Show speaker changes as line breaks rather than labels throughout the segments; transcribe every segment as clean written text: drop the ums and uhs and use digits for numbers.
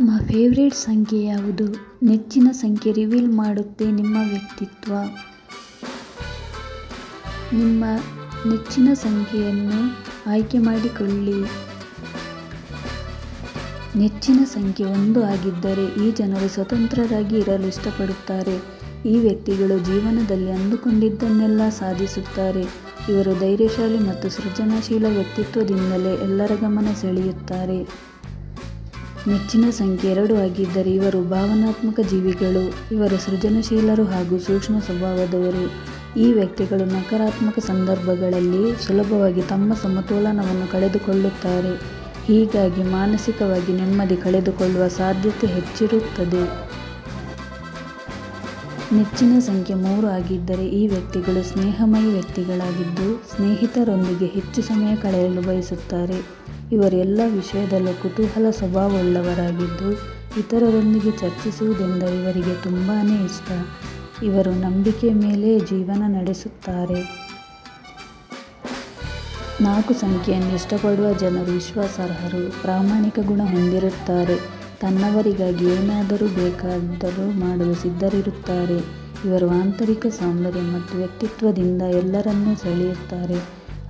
ನಿಮ್ಮ ಫೇವ್ರೇಟ್ ಸಂಖ್ಯೆ ಯಾವುದು? ನೆಚ್ಚಿನ ಸಂಖ್ಯೆ ರಿವೀಲ್ ಮಾಡುತ್ತೆ ನಿಮ್ಮ ವ್ಯಕ್ತಿತ್ವ. ನಿಮ್ಮ ನೆಚ್ಚಿನ ಸಂಖ್ಯೆಯನ್ನು ಆಯ್ಕೆ ಮಾಡಿಕೊಳ್ಳಿ. ನೆಚ್ಚಿನ ಸಂಖ್ಯೆ 1 ಆಗಿದ್ದರೆ ಈ ಜನರು ಸ್ವತಂತ್ರರಾಗಿ ಇರಲು ಇಷ್ಟಪಡುತ್ತಾರೆ. ಈ ವ್ಯಕ್ತಿಗಳು ಜೀವನದಲ್ಲಿ ಅಂದುಕೊಂಡಿದ್ದನ್ನೆಲ್ಲ ಸಾಧಿಸುತ್ತಾರೆ. ಇವರು ಧೈರ್ಯಶಾಲಿ ಮತ್ತು ಸೃಜನಶೀಲ ವ್ಯಕ್ತಿತ್ವದಿಂದಲೇ ಎಲ್ಲರ ಗಮನ ಸೆಳೆಯುತ್ತಾರೆ. ನೆಚ್ಚಿನ ಸಂಖ್ಯೆ 2 ಆಗಿದ್ದರೆ ಇವರು ಭಾವನಾತ್ಮಕ ಜೀವಿಗಳು. ಇವರು ಸೃಜನಶೀಲರು ಹಾಗೂ ಸೂಕ್ಷ್ಮ ಸ್ವಭಾವದವರು. ಈ ವ್ಯಕ್ತಿಗಳು ನಕಾರಾತ್ಮಕ ಸಂದರ್ಭಗಳಲ್ಲಿ ಸುಲಭವಾಗಿ ತಮ್ಮ ಸಮತೋಲನವನ್ನು ಕಳೆದುಕೊಳ್ಳುತ್ತಾರೆ. ಹೀಗಾಗಿ ಮಾನಸಿಕವಾಗಿ ನೆಮ್ಮದಿ ಕಳೆದುಕೊಳ್ಳುವ ಸಾಧ್ಯತೆ ಹೆಚ್ಚಿರುತ್ತದೆ. ನೆಚ್ಚಿನ ಸಂಖ್ಯೆ 3 ಆಗಿದ್ದರೆ ಈ ವ್ಯಕ್ತಿಗಳು ಸ್ನೇಹಮಯಿ ವ್ಯಕ್ತಿಗಳಾಗಿದ್ದು ಸ್ನೇಹಿತರೊಂದಿಗೆ ಹೆಚ್ಚು ಸಮಯ ಕಳೆಯಲು ಬಯಸುತ್ತಾರೆ. ಇವರು ಎಲ್ಲ ವಿಷಯದಲ್ಲೂ ಕುತೂಹಲ ಸ್ವಭಾವವುಳ್ಳವರಾಗಿದ್ದು ಇತರರೊಂದಿಗೆ ಚರ್ಚಿಸುವುದೆಂದರೆ ಇವರಿಗೆ ತುಂಬಾನೇ ಇಷ್ಟ. ಇವರು ನಂಬಿಕೆ ಮೇಲೆ ಜೀವನ ನಡೆಸುತ್ತಾರೆ. 4 ಸಂಖ್ಯೆಯನ್ನು ಇಷ್ಟಪಡುವ ಜನರು ವಿಶ್ವಾಸಾರ್ಹರು, ಪ್ರಾಮಾಣಿಕ ಗುಣ ಹೊಂದಿರುತ್ತಾರೆ. ತನ್ನವರಿಗಾಗಿ ಏನಾದರೂ ಬೇಕಾದರೂ ಮಾಡಲು ಸಿದ್ಧರಿರುತ್ತಾರೆ. ಇವರು ಆಂತರಿಕ ಸೌಂದರ್ಯ ಮತ್ತು ವ್ಯಕ್ತಿತ್ವದಿಂದ ಎಲ್ಲರನ್ನೂ ಸೆಳೆಯುತ್ತಾರೆ.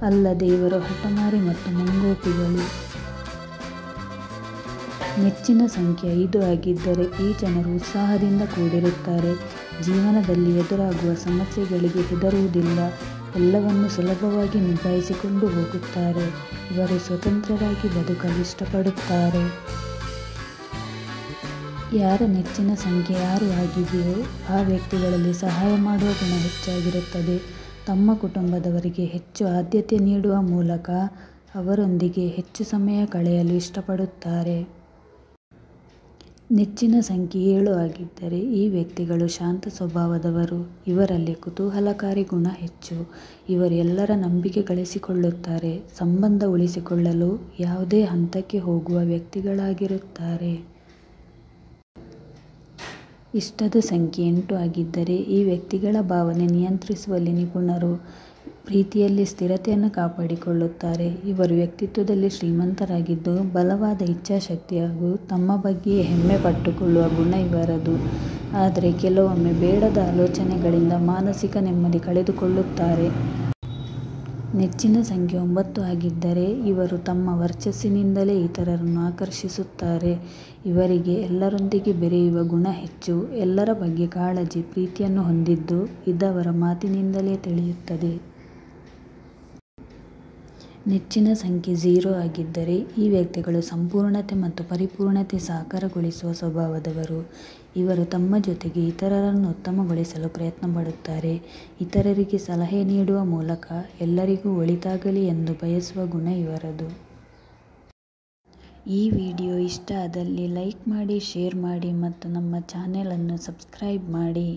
ಅಲ್ಲದೆ ಇವರು ಹಠಮಾರಿ ಮತ್ತು ಮುಂಗೋಪಿಗಳು. ನೆಚ್ಚಿನ ಸಂಖ್ಯೆ 5 ಆಗಿದ್ದರೆ ಈ ಜನರು ಉತ್ಸಾಹದಿಂದ ಕೂಡಿರುತ್ತಾರೆ. ಜೀವನದಲ್ಲಿ ಎದುರಾಗುವ ಸಮಸ್ಯೆಗಳಿಗೆ ಹೆದರುವುದಿಲ್ಲ. ಎಲ್ಲವನ್ನು ಸುಲಭವಾಗಿ ನಿಭಾಯಿಸಿಕೊಂಡು ಹೋಗುತ್ತಾರೆ. ಇವರು ಸ್ವತಂತ್ರರಾಗಿ ಬದುಕಲು ಇಷ್ಟಪಡುತ್ತಾರೆ. ಯಾರ ನೆಚ್ಚಿನ ಸಂಖ್ಯೆ 6 ಆಗಿದೆಯೋ ಆ ವ್ಯಕ್ತಿಗಳಲ್ಲಿ ಸಹಾಯ ಮಾಡುವ ಗುಣ ಹೆಚ್ಚಾಗಿರುತ್ತದೆ. ತಮ್ಮ ಕುಟುಂಬದವರಿಗೆ ಹೆಚ್ಚು ಆದ್ಯತೆ ನೀಡುವ ಮೂಲಕ ಅವರೊಂದಿಗೆ ಹೆಚ್ಚು ಸಮಯ ಕಳೆಯಲು ಇಷ್ಟಪಡುತ್ತಾರೆ. ನೆಚ್ಚಿನ ಸಂಖ್ಯೆ 7 ಆಗಿದ್ದರೆ ಈ ವ್ಯಕ್ತಿಗಳು ಶಾಂತ ಸ್ವಭಾವದವರು. ಇವರಲ್ಲಿ ಕುತೂಹಲಕಾರಿ ಗುಣ ಹೆಚ್ಚು. ಇವರು ಎಲ್ಲರ ನಂಬಿಕೆ ಗಳಿಸಿಕೊಳ್ಳುತ್ತಾರೆ. ಸಂಬಂಧ ಉಳಿಸಿಕೊಳ್ಳಲು ಯಾವುದೇ ಹಂತಕ್ಕೆ ಹೋಗುವ ವ್ಯಕ್ತಿಗಳಾಗಿರುತ್ತಾರೆ. ಇಷ್ಟದ ಸಂಖ್ಯೆ 8 ಆಗಿದ್ದರೆ ಈ ವ್ಯಕ್ತಿಗಳ ಭಾವನೆ ನಿಯಂತ್ರಿಸುವಲ್ಲಿ ನಿಪುಣರು. ಪ್ರೀತಿಯಲ್ಲಿ ಸ್ಥಿರತೆಯನ್ನು ಕಾಪಾಡಿಕೊಳ್ಳುತ್ತಾರೆ. ಇವರು ವ್ಯಕ್ತಿತ್ವದಲ್ಲಿ ಶ್ರೀಮಂತರಾಗಿದ್ದು ಬಲವಾದ ಇಚ್ಛಾಶಕ್ತಿ ಹಾಗೂ ತಮ್ಮ ಬಗ್ಗೆಯೇ ಹೆಮ್ಮೆ ಪಟ್ಟುಕೊಳ್ಳುವ ಗುಣ ಇವರದು. ಆದರೆ ಕೆಲವೊಮ್ಮೆ ಬೇಡದ ಆಲೋಚನೆಗಳಿಂದ ಮಾನಸಿಕ ನೆಮ್ಮದಿ ಕಳೆದುಕೊಳ್ಳುತ್ತಾರೆ. ನೆಚ್ಚಿನ ಸಂಖ್ಯೆ 9 ಆಗಿದ್ದರೆ ಇವರು ತಮ್ಮ ವರ್ಚಸ್ಸಿನಿಂದಲೇ ಇತರರನ್ನು ಆಕರ್ಷಿಸುತ್ತಾರೆ. ಇವರಿಗೆ ಎಲ್ಲರೊಂದಿಗೆ ಬೆರೆಯುವ ಗುಣ ಹೆಚ್ಚು. ಎಲ್ಲರ ಬಗ್ಗೆ ಕಾಳಜಿ, ಪ್ರೀತಿಯನ್ನು ಹೊಂದಿದ್ದು ಇದವರ ಮಾತಿನಿಂದಲೇ ತಿಳಿಯುತ್ತದೆ. ನೆಚ್ಚಿನ ಸಂಖ್ಯೆ 0 ಆಗಿದ್ದರೆ ಈ ವ್ಯಕ್ತಿಗಳು ಸಂಪೂರ್ಣತೆ ಮತ್ತು ಪರಿಪೂರ್ಣತೆ ಸಾಕಾರಗೊಳಿಸುವ ಸ್ವಭಾವದವರು. ಇವರು ತಮ್ಮ ಜೊತೆಗೆ ಇತರರನ್ನು ಉತ್ತಮಗೊಳಿಸಲು ಪ್ರಯತ್ನ ಪಡುತ್ತಾರೆ. ಇತರರಿಗೆ ಸಲಹೆ ನೀಡುವ ಮೂಲಕ ಎಲ್ಲರಿಗೂ ಒಳಿತಾಗಲಿ ಎಂದು ಬಯಸುವ ಗುಣ ಇವರದು. ಈ ವಿಡಿಯೋ ಇಷ್ಟ ಆದಲ್ಲಿ ಲೈಕ್ ಮಾಡಿ, ಶೇರ್ ಮಾಡಿ ಮತ್ತು ನಮ್ಮ ಚಾನೆಲ್ ಅನ್ನು ಸಬ್ಸ್ಕ್ರೈಬ್ ಮಾಡಿ.